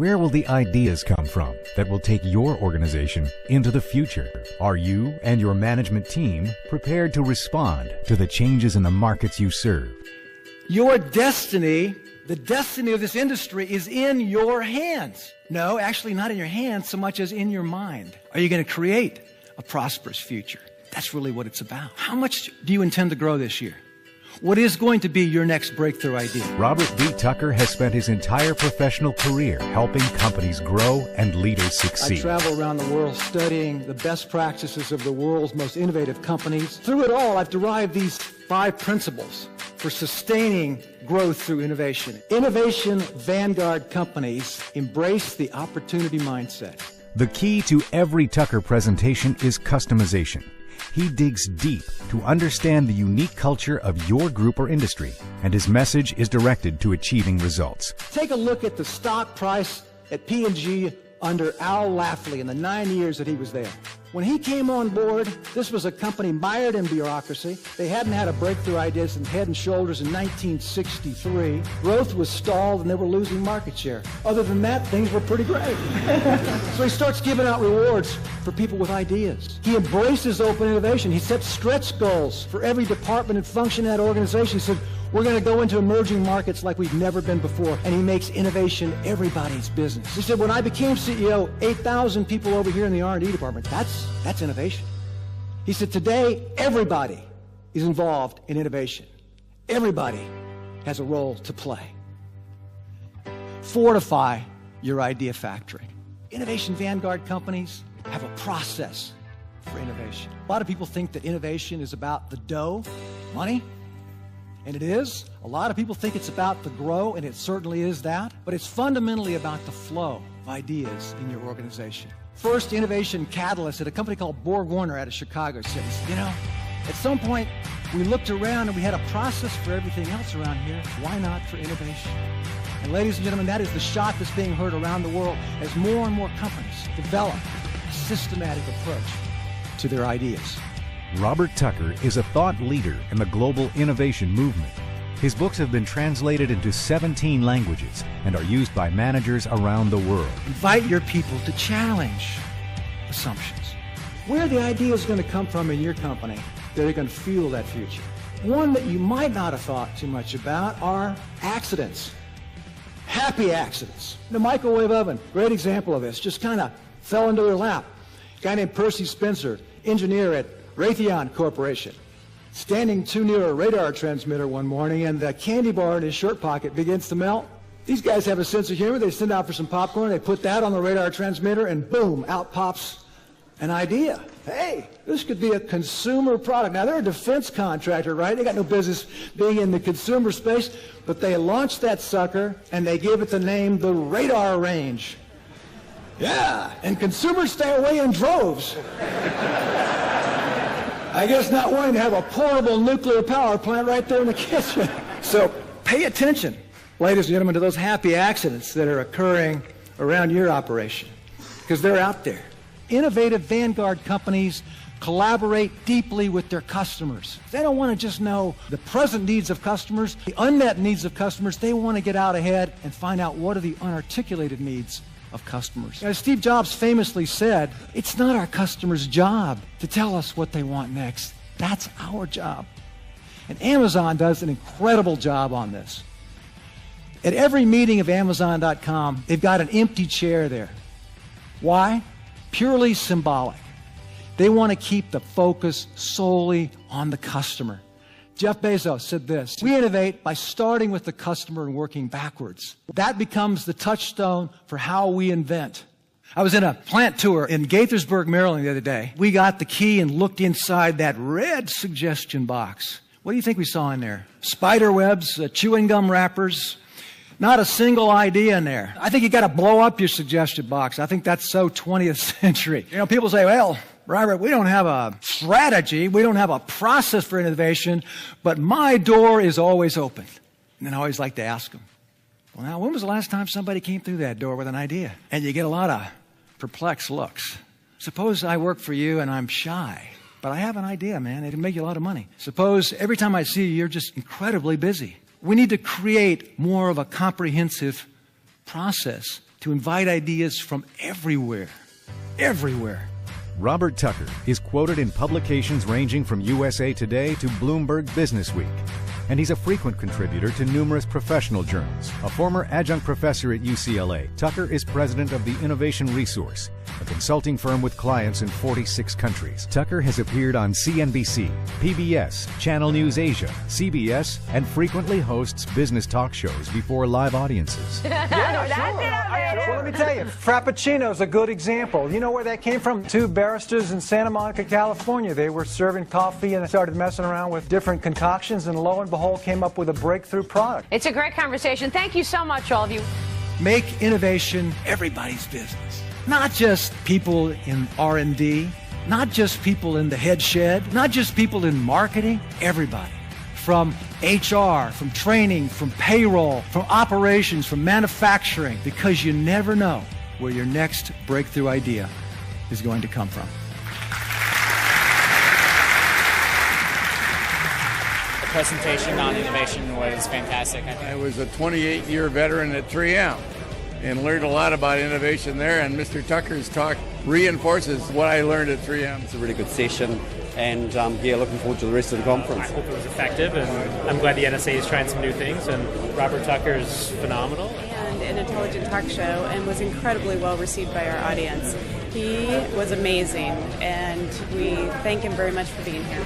Where will the ideas come from that will take your organization into the future? Are you and your management team prepared to respond to the changes in the markets you serve? Your destiny, the destiny of this industry, is in your hands. No, actually not in your hands so much as in your mind. Are you going to create a prosperous future? That's really what it's about. How much do you intend to grow this year? What is going to be your next breakthrough idea? Robert D. Tucker has spent his entire professional career helping companies grow and leaders succeed. I travel around the world studying the best practices of the world's most innovative companies. Through it all, I've derived these 5 principles for sustaining growth through innovation. Innovation vanguard companies embrace the opportunity mindset. The key to every Tucker presentation is customization. He digs deep to understand the unique culture of your group or industry, and his message is directed to achieving results. Take a look at the stock price at P&G under Al Lafley in the 9 years that he was there. When he came on board, this was a company mired in bureaucracy. They hadn't had a breakthrough idea since Head & Shoulders in 1963. Growth was stalled and they were losing market share. Other than that, things were pretty great. So he starts giving out rewards for people with ideas. He embraces open innovation. He sets stretch goals for every department and function in that organization. He said, we're going to go into emerging markets like we've never been before. And he makes innovation everybody's business. He said, when I became CEO, 8,000 people over here in the R&D department. That's innovation. He said, today, everybody is involved in innovation. Everybody has a role to play. Fortify your idea factory. Innovation vanguard companies have a process for innovation. A lot of people think that innovation is about the dough, money. And it is. A lot of people think it's about the grow, and it certainly is that. But it's fundamentally about the flow of ideas in your organization. First innovation catalyst at a company called Borg Warner out of Chicago said, you know, at some point we looked around and we had a process for everything else around here. Why not for innovation? And ladies and gentlemen, that is the shot that's being heard around the world as more and more companies develop a systematic approach to their ideas. Robert Tucker is a thought leader in the global innovation movement. His books have been translated into 17 languages and are used by managers around the world. Invite your people to challenge assumptions. Where the idea is going to come from in your company that are going to fuel that future. One that you might not have thought too much about are accidents. Happy accidents. The microwave oven, great example of this, just kind of fell into their lap. A guy named Percy Spencer, engineer at Raytheon Corporation, standing too near a radar transmitter one morning, and the candy bar in his shirt pocket begins to melt. These guys have a sense of humor. They send out for some popcorn, they put that on the radar transmitter, and boom, out pops an idea. Hey, this could be a consumer product. Now, they're a defense contractor, right? They got no business being in the consumer space, but they launched that sucker, and they gave it the name the Radar Range. Yeah, and consumers stay away in droves. I guess not wanting to have a portable nuclear power plant right there in the kitchen. So pay attention, ladies and gentlemen, to those happy accidents that are occurring around your operation, because they're out there. Innovative vanguard companies collaborate deeply with their customers. They don't want to just know the present needs of customers, the unmet needs of customers. They want to get out ahead and find out what are the unarticulated needs of customers. As Steve Jobs famously said, it's not our customers' job to tell us what they want next. That's our job. And Amazon does an incredible job on this. At every meeting of Amazon.com, they've got an empty chair there. Why? Purely symbolic. They want to keep the focus solely on the customer. Jeff Bezos said this, we innovate by starting with the customer and working backwards. That becomes the touchstone for how we invent. I was in a plant tour in Gaithersburg, Maryland the other day. We got the key and looked inside that red suggestion box. What do you think we saw in there? Spider webs, chewing gum wrappers, not a single idea in there. I think you got to blow up your suggestion box. I think that's so 20th century. You know, people say, well, Robert, we don't have a strategy, we don't have a process for innovation, but my door is always open. And then I always like to ask them, well, now, when was the last time somebody came through that door with an idea? And you get a lot of perplexed looks. Suppose I work for you and I'm shy, but I have an idea, man. It'll make you a lot of money. Suppose every time I see you, you're just incredibly busy. We need to create more of a comprehensive process to invite ideas from everywhere. Everywhere. Robert Tucker is quoted in publications ranging from USA Today to Bloomberg Businessweek, and he's a frequent contributor to numerous professional journals. A former adjunct professor at UCLA, Tucker is president of the Innovation Resource, a consulting firm with clients in 46 countries. Tucker has appeared on CNBC, PBS, Channel News Asia, CBS, and frequently hosts business talk shows before live audiences. Well, let me tell you, Frappuccino's a good example. You know where that came from? Two barristers in Santa Monica, California. They were serving coffee and started messing around with different concoctions, and lo and behold, came up with a breakthrough product. It's a great conversation. Thank you so much, all of you. Make innovation everybody's business. Not just people in R&D, not just people in the head shed, not just people in marketing, everybody. From HR, from training, from payroll, from operations, from manufacturing, because you never know where your next breakthrough idea is going to come from. The presentation on innovation was fantastic. I was a 28-year veteran at 3M and learned a lot about innovation there, and Mr. Tucker's talk reinforces what I learned at 3M. It's a really good session, and looking forward to the rest of the conference. I hope it was effective, and I'm glad the NSA is trying some new things, and Robert Tucker is phenomenal. And an intelligent talk show, and was incredibly well received by our audience. He was amazing, and we thank him very much for being here.